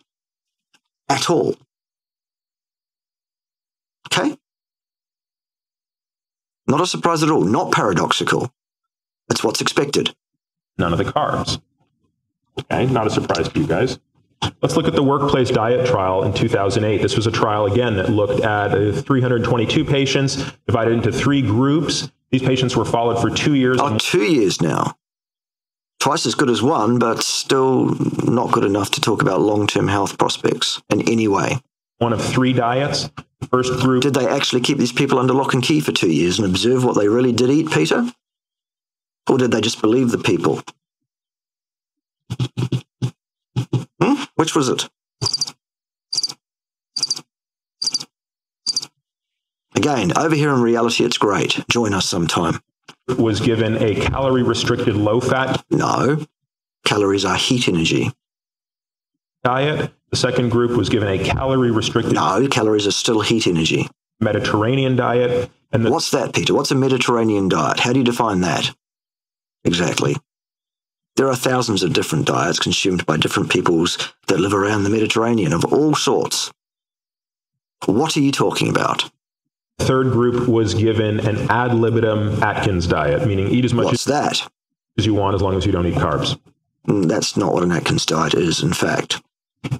at all. Okay? Not a surprise at all. Not paradoxical. That's what's expected. None of the carbs. Okay, not a surprise to you guys. Let's look at the workplace diet trial in 2008. This was a trial, again, that looked at 322 patients divided into 3 groups. These patients were followed for 2 years. Oh, 2 years now. Twice as good as one, but still not good enough to talk about long-term health prospects in any way. One of 3 diets. First group. Did they actually keep these people under lock and key for 2 years and observe what they really did eat, Peter? Or did they just believe the people? Which was it? Again, over here in reality, it's great. Join us sometime. Was given a calorie-restricted low-fat. No. Calories are heat energy. Diet. The second group was given a calorie-restricted. No, calories are still heat energy. Mediterranean diet. And what's that, Peter? What's a Mediterranean diet? How do you define that? Exactly. There are thousands of different diets consumed by different peoples that live around the Mediterranean of all sorts. What are you talking about? The third group was given an ad libitum Atkins diet, meaning eat as much as you want as long as you don't eat carbs. That's not what an Atkins diet is, in fact.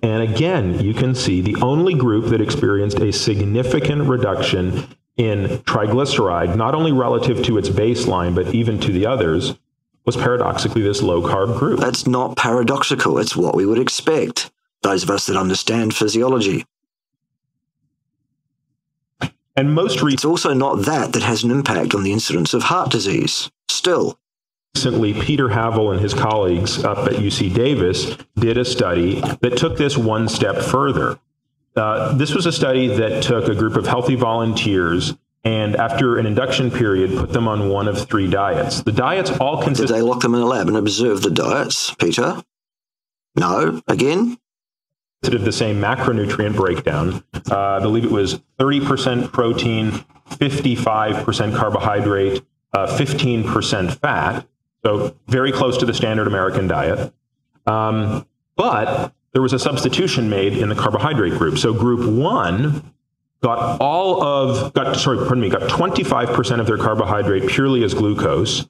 And again, you can see the only group that experienced a significant reduction in triglyceride, not only relative to its baseline, but even to the others, was paradoxically this low-carb group. That's not paradoxical. It's what we would expect, those of us that understand physiology. And it's also not that has an impact on the incidence of heart disease, still. Recently, Peter Havel and his colleagues up at UC Davis did a study that took this one step further. This was a study that took a group of healthy volunteers and after an induction period, put them on one of 3 diets. The diets all consist... Did they lock them in a lab and observe the diets, Peter? No? Again? Of the same macronutrient breakdown. I believe it was 30% protein, 55% carbohydrate, 15% fat. So very close to the standard American diet. But there was a substitution made in the carbohydrate group. So group 1... got 25% of their carbohydrate purely as glucose.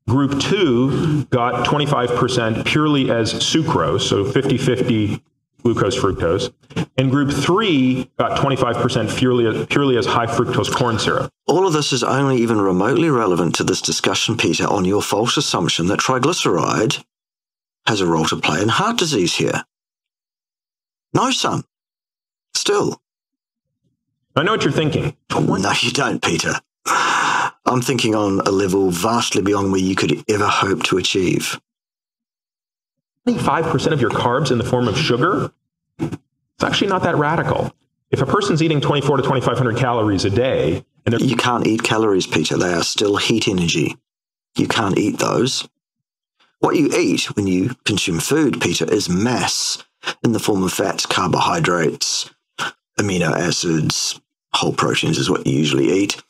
Group 2 got 25% purely as sucrose, so 50-50 glucose fructose. And group 3 got 25% purely as high fructose corn syrup. All of this is only even remotely relevant to this discussion, Peter, on your false assumption that triglyceride has a role to play in heart disease here. No, son. Still. I know what you're thinking. No, you don't, Peter. I'm thinking on a level vastly beyond where you could ever hope to achieve. 25% of your carbs in the form of sugar? It's actually not that radical. If a person's eating 24 to 2,500 calories a day, and you can't eat calories, Peter. They are still heat energy. You can't eat those. What you eat when you consume food, Peter, is mass in the form of fats, carbohydrates, amino acids, whole proteins is what you usually eat.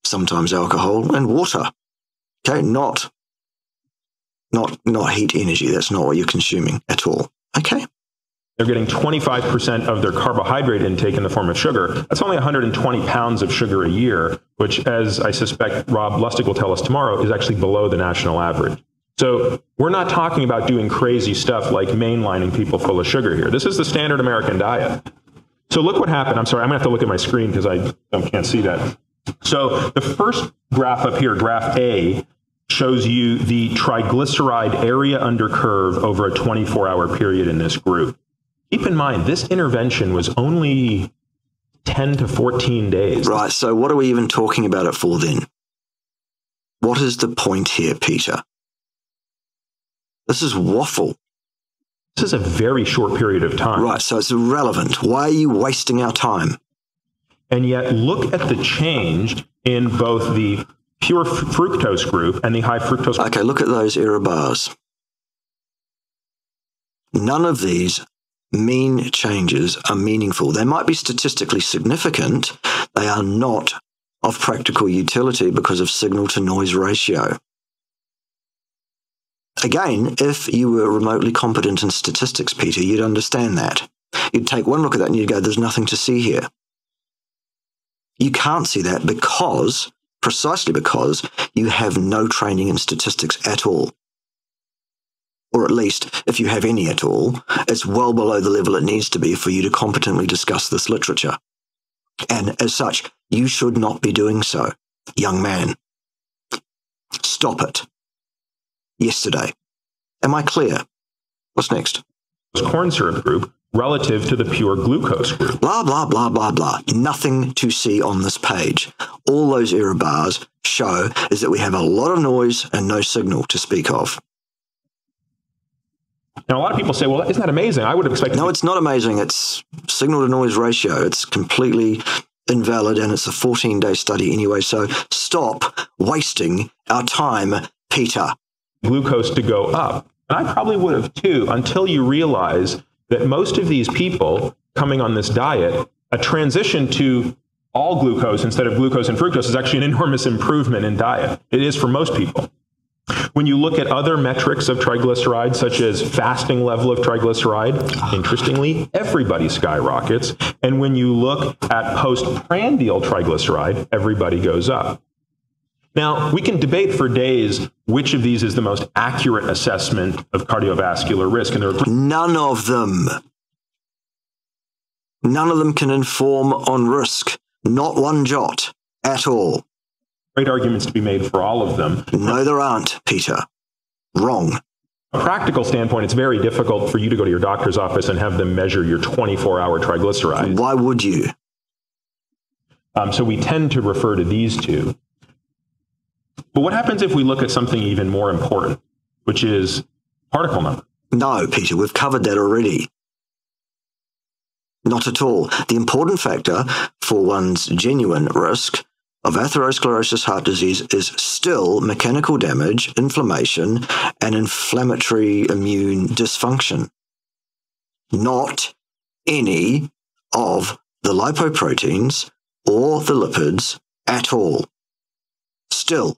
Sometimes alcohol and water. Okay, not heat energy. That's not what you're consuming at all. Okay. They're getting 25% of their carbohydrate intake in the form of sugar. That's only 120 pounds of sugar a year, which, as I suspect Rob Lustig will tell us tomorrow, is actually below the national average. So we're not talking about doing crazy stuff like mainlining people full of sugar here. This is the standard American diet. So look what happened. I'm sorry, I'm going to have to look at my screen because I can't see that. So the first graph up here, graph A, shows you the triglyceride area under curve over a 24-hour period in this group. Keep in mind, this intervention was only 10 to 14 days. Right, so what are we even talking about it for then? What is the point here, Peter? This is waffle. This is a very short period of time. Right, so it's irrelevant. Why are you wasting our time? And yet, look at the change in both the pure fructose group and the high fructose group. Okay, look at those error bars. None of these mean changes are meaningful. They might be statistically significant. They are not of practical utility because of signal-to-noise ratio. Again, if you were remotely competent in statistics, Peter, you'd understand that. You'd take one look at that and you'd go, there's nothing to see here. You can't see that because, precisely because, you have no training in statistics at all. Or at least, if you have any at all, it's well below the level it needs to be for you to competently discuss this literature. And as such, you should not be doing so, young man. Stop it. Yesterday. Am I clear? What's next? Corn syrup group relative to the pure glucose group. Blah, blah, blah, blah, blah. Nothing to see on this page. All those error bars show is that we have a lot of noise and no signal to speak of. Now, a lot of people say, well, isn't that amazing? I would have expected... No, it's not amazing. It's signal-to-noise ratio. It's completely invalid, and it's a 14-day study anyway, so stop wasting our time, Peter. Glucose to go up. And I probably would have too, until you realize that most of these people coming on this diet, a transition to all glucose instead of glucose and fructose is actually an enormous improvement in diet. It is for most people. When you look at other metrics of triglycerides, such as fasting level of triglyceride, interestingly, everybody skyrockets. And when you look at postprandial triglyceride, everybody goes up. Now, we can debate for days which of these is the most accurate assessment of cardiovascular risk. And there are none of them. None of them can inform on risk. Not one jot at all. Great arguments to be made for all of them. No, there aren't, Peter. Wrong. From a practical standpoint, it's very difficult for you to go to your doctor's office and have them measure your 24-hour triglycerides. Why would you? So we tend to refer to these two. But what happens if we look at something even more important, which is particle number? No, Peter, we've covered that already. Not at all. The important factor for one's genuine risk of atherosclerosis heart disease is still mechanical damage, inflammation, and inflammatory immune dysfunction. Not any of the lipoproteins or the lipids at all. Still.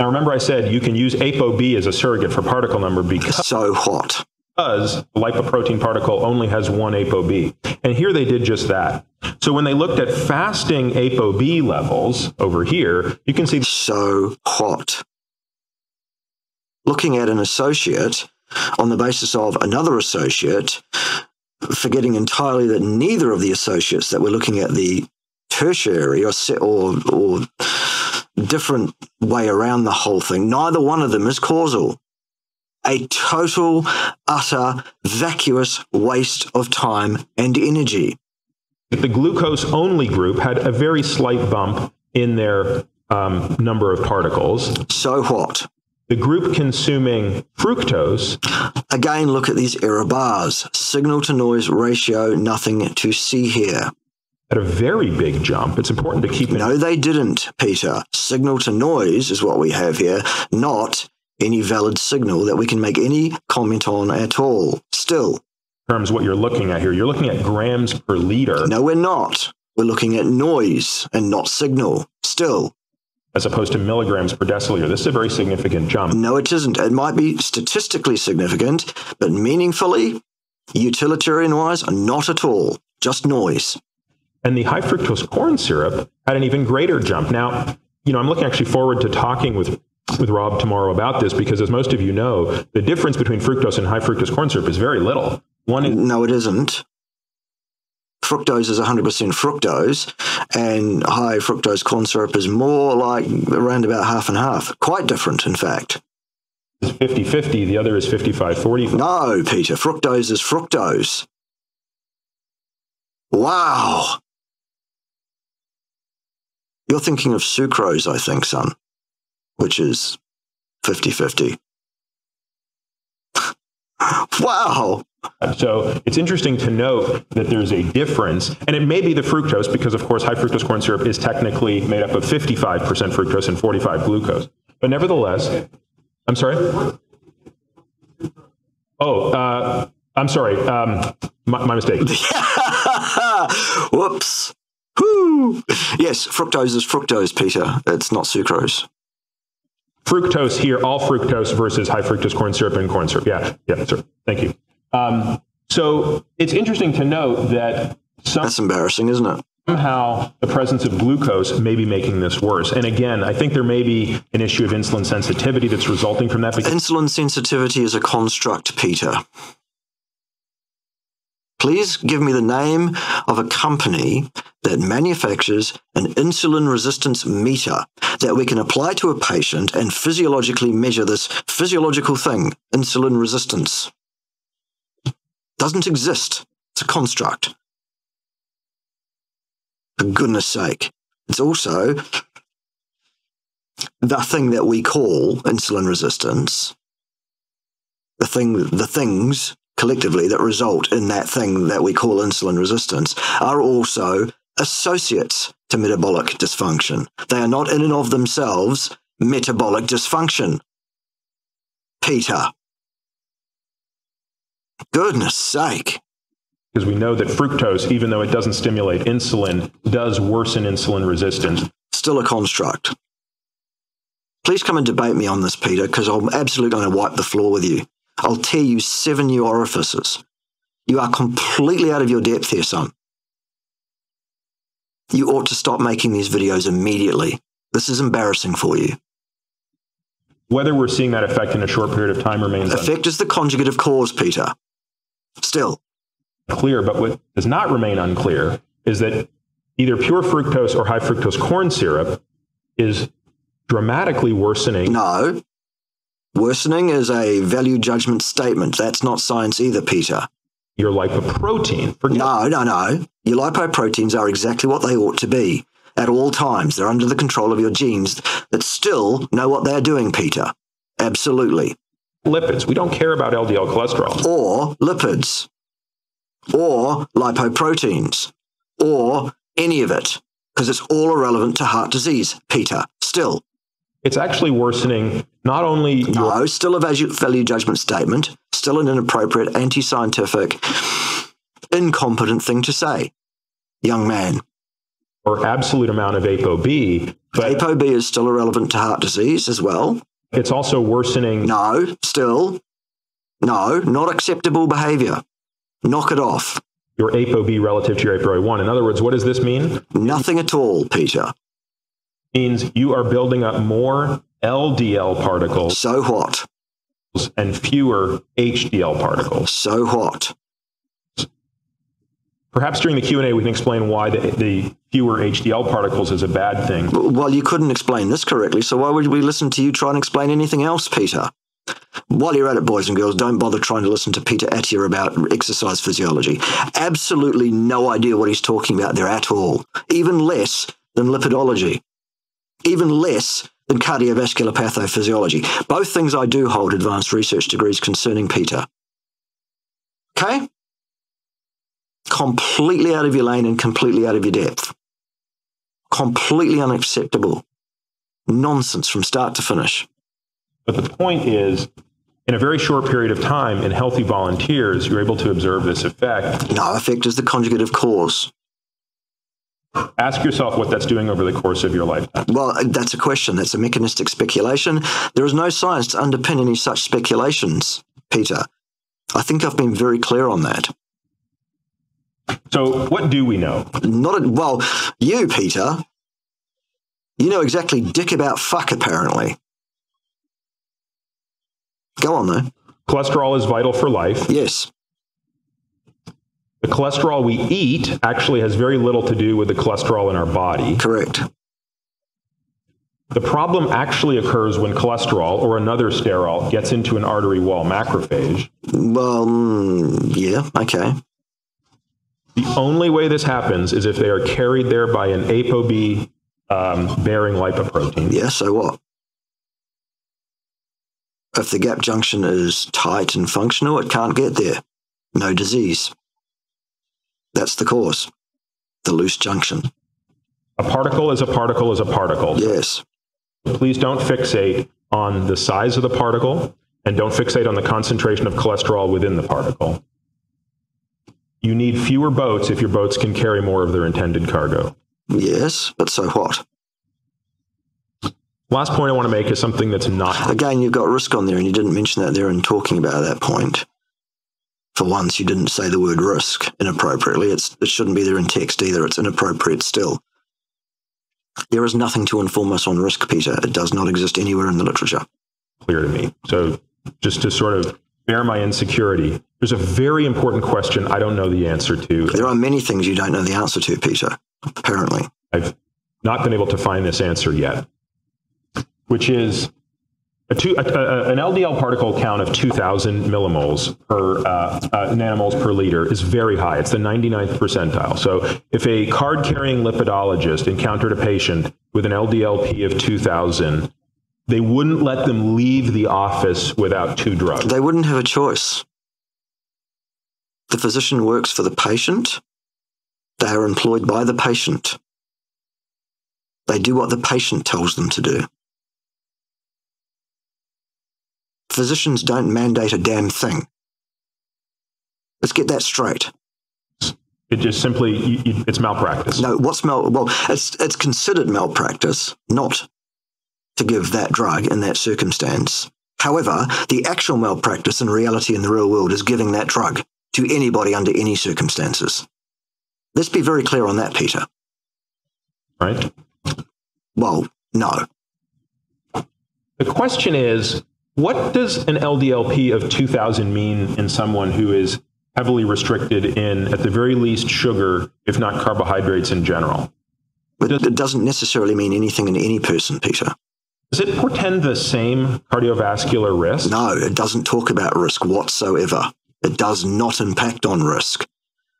Now remember I said you can use ApoB as a surrogate for particle number because... So what? Because the lipoprotein particle only has one ApoB. And here they did just that. So when they looked at fasting ApoB levels over here, you can see... So what? Looking at an associate on the basis of another associate, forgetting entirely that neither of the associates that we're looking at, the tertiary or different way around the whole thing, neither one of them is causal. A total, utter, vacuous waste of time and energy. The glucose-only group had a very slight bump in their number of particles. So what? The group consuming fructose... Again, look at these error bars. Signal-to-noise ratio, nothing to see here. Had a very big jump. It's important to keep in... No, they didn't, Peter. Signal-to-noise is what we have here, not any valid signal that we can make any comment on at all. Still. In terms of what you're looking at here, you're looking at grams per liter. No, we're not. We're looking at noise and not signal. Still. As opposed to milligrams per deciliter. This is a very significant jump. No, it isn't. It might be statistically significant, but meaningfully, utilitarian-wise, not at all. Just noise. And the high fructose corn syrup had an even greater jump. Now, I'm looking actually forward to talking with Rob tomorrow about this, because as most of you know, the difference between fructose and high fructose corn syrup is very little. No, it isn't. Fructose is 100% fructose, and high fructose corn syrup is more like around about half and half. Quite different, in fact. It's 50-50, the other is 55-45. No, Peter, fructose is fructose. Wow. You're thinking of sucrose, I think, son, which is 50-50. Wow. So it's interesting to note that there's a difference, and it may be the fructose, because of course high fructose corn syrup is technically made up of 55% fructose and 45 glucose. But nevertheless, I'm sorry? Oh, I'm sorry. My mistake. Whoops. Whoo. Yes, fructose is fructose, Peter. It's not sucrose. Fructose here, all fructose versus high fructose corn syrup and corn syrup. Yeah, sir. Thank you. So it's interesting to note that that's embarrassing, isn't it? Somehow the presence of glucose may be making this worse. And again, I think there may be an issue of insulin sensitivity that's resulting from that. Insulin sensitivity is a construct, Peter. Please give me the name of a company that manufactures an insulin resistance meter that we can apply to a patient and physiologically measure this physiological thing, insulin resistance. Doesn't exist. It's a construct. For goodness sake. It's also the thing that we call insulin resistance, the things collectively that result in that thing that we call insulin resistance are also associates to metabolic dysfunction. They are not in and of themselves metabolic dysfunction. Peter. Goodness sake. Because we know that fructose, even though it doesn't stimulate insulin, does worsen insulin resistance. Still a construct. Please come and debate me on this, Peter, because I'm absolutely going to wipe the floor with you. I'll tear you 7 new orifices. You are completely out of your depth here, son. You ought to stop making these videos immediately. This is embarrassing for you. Whether we're seeing that effect in a short period of time remains Effect is the conjugate of cause, Peter. Still. Clear, but what does not remain unclear is that either pure fructose or high fructose corn syrup is dramatically worsening. No. Worsening is a value judgment statement. That's not science either, Peter. Your lipoprotein. No. Your lipoproteins are exactly what they ought to be. At all times, they're under the control of your genes that still know what they're doing, Peter. Absolutely. Lipids. We don't care about LDL cholesterol. Or lipids. Or lipoproteins. Or any of it. Because it's all irrelevant to heart disease, Peter. Still. It's actually worsening not only... No, still a value judgment statement. Still an inappropriate, anti-scientific, incompetent thing to say. Young man. Or absolute amount of ApoB. But ApoB is still irrelevant to heart disease as well. It's also worsening... No, still. No, not acceptable behavior. Knock it off. Your ApoB relative to your ApoA1. In other words, what does this mean? Nothing at all, Peter. It means you are building up more LDL particles. So what? And fewer HDL particles. So what? Perhaps during the Q&A we can explain why the fewer HDL particles is a bad thing. Well, you couldn't explain this correctly, so why would we listen to you try and explain anything else, Peter? While you're at it, boys and girls, don't bother trying to listen to Peter Attia about exercise physiology. Absolutely no idea what he's talking about there at all. Even less than lipidology. Even less than cardiovascular pathophysiology. Both things I do hold advanced research degrees concerning, Peter. Okay? Completely out of your lane and completely out of your depth. Completely unacceptable. Nonsense from start to finish. But the point is, in a very short period of time, in healthy volunteers, you're able to observe this effect. No, effect is the conjugate of cause. Ask yourself what that's doing over the course of your lifetime. Well, that's a question. That's a mechanistic speculation. There is no science to underpin any such speculations, Peter. I think I've been very clear on that. So what do we know? Well, you, Peter, you know exactly dick about fuck, apparently. Go on, though. Cholesterol is vital for life. Yes. The cholesterol we eat actually has very little to do with the cholesterol in our body. Correct. The problem actually occurs when cholesterol or another sterol gets into an artery wall macrophage. Well, yeah, okay. The only way this happens is if they are carried there by an ApoB bearing lipoprotein. Yeah, so what? If the gap junction is tight and functional, it can't get there. No disease. That's the cause. The loose junction. A particle is a particle is a particle. Yes. Please don't fixate on the size of the particle and don't fixate on the concentration of cholesterol within the particle. You need fewer boats if your boats can carry more of their intended cargo. Yes, but so what? Last point I want to make is something that's not... Again, you've got risk on there, and you didn't mention that there in talking about that point. For once, you didn't say the word risk inappropriately. It shouldn't be there in text either. It's inappropriate still. There is nothing to inform us on risk, Peter. It does not exist anywhere in the literature. Clear to me. So just to sort of bear my insecurity, there's a very important question I don't know the answer to. There are many things you don't know the answer to, Peter, apparently. I've not been able to find this answer yet, which is an LDL particle count of 2,000 millimoles per nanomoles per liter is very high. It's the 99th percentile. So if a card-carrying lipidologist encountered a patient with an LDL-P of 2,000, they wouldn't let them leave the office without 2 drugs. They wouldn't have a choice. The physician works for the patient. They are employed by the patient. They do what the patient tells them to do. Physicians don't mandate a damn thing. Let's get that straight. It just simply, it's malpractice. No, well, it's considered malpractice not to give that drug in that circumstance. However, the actual malpractice in reality in the real world is giving that drug to anybody under any circumstances. Let's be very clear on that, Peter. Right? Well, no. The question is, what does an LDL-P of 2,000 mean in someone who is heavily restricted in, at the very least, sugar, if not carbohydrates in general? But it doesn't necessarily mean anything in any person, Peter. Does it portend the same cardiovascular risk? No, it doesn't talk about risk whatsoever. It does not impact on risk.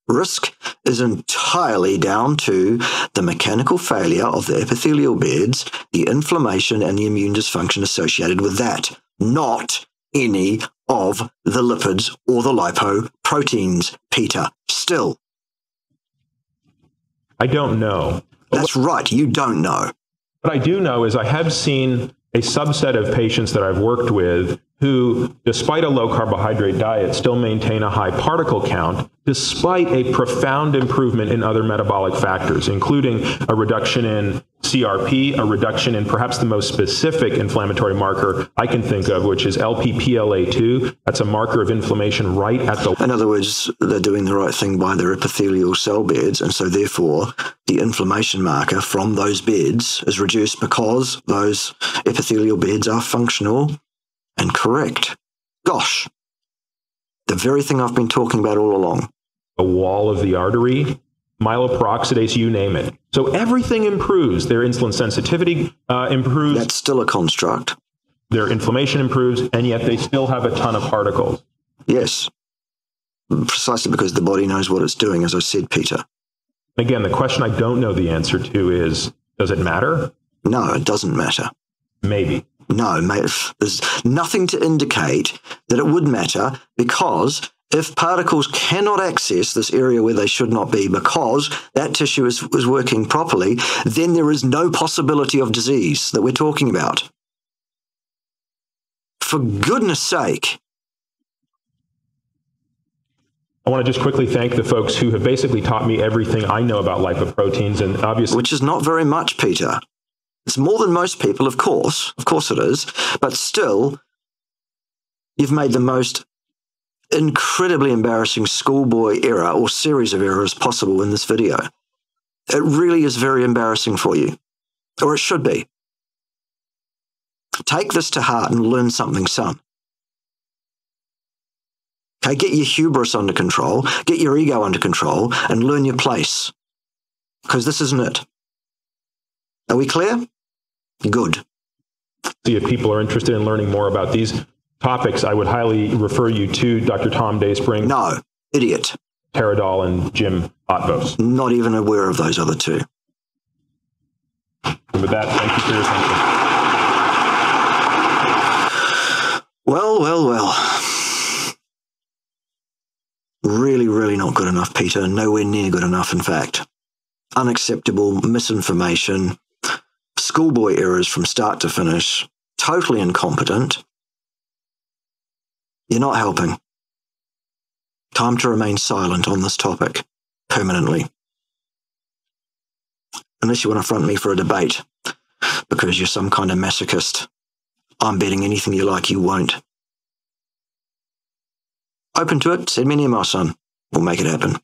Risk is entirely down to the mechanical failure of the epithelial beds, the inflammation and the immune dysfunction associated with that, not any of the lipids or the lipoproteins, Peter. Still. I don't know. That's right, you don't know. What I do know is I have seen a subset of patients that I've worked with who, despite a low carbohydrate diet, still maintain a high particle count, despite a profound improvement in other metabolic factors, including a reduction in CRP, a reduction in perhaps the most specific inflammatory marker I can think of, which is LPPLA2. That's a marker of inflammation right at the... In other words, they're doing the right thing by their epithelial cell beds, and so therefore the inflammation marker from those beds is reduced because those epithelial beds are functional and correct. Gosh, the very thing I've been talking about all along. The wall of the artery, myeloperoxidase, you name it. So everything improves. Their insulin sensitivity improves. That's still a construct. their inflammation improves, and yet they still have a ton of particles. Yes. Precisely because the body knows what it's doing, as I said, Peter. Again, the question I don't know the answer to is, does it matter? No, it doesn't matter. Maybe. No, mate, there's nothing to indicate that it would matter, because if particles cannot access this area where they should not be because that tissue is working properly, then there is no possibility of disease that we're talking about. For goodness sake. I want to just quickly thank the folks who have basically taught me everything I know about lipoproteins, and obviously... Which is not very much, Peter. It's more than most people, of course it is, but still, you've made the most incredibly embarrassing schoolboy error or series of errors possible in this video. It really is very embarrassing for you, or it should be. Take this to heart and learn something, son. Okay, get your hubris under control, get your ego under control, and learn your place. Because this isn't it. Are we clear? Good. See, if people are interested in learning more about these topics, I would highly refer you to Dr. Tom Dayspring. No, idiot. Teradol and Jim Otvos. Not even aware of those other two. And with that, thank you for your attention. Well. Really not good enough, Peter. Nowhere near good enough, in fact. Unacceptable misinformation, schoolboy errors from start to finish, totally incompetent. You're not helping. Time to remain silent on this topic, permanently. Unless you want to front me for a debate, because you're some kind of masochist. I'm betting anything you like you won't. Open to it, send me an email, son. We'll make it happen.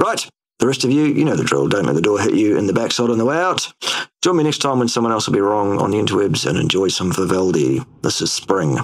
Right, the rest of you, you know the drill. Don't let the door hit you in the backside on the way out. Join me next time when someone else will be wrong on the interwebs, and enjoy some Vivaldi. This is Spring.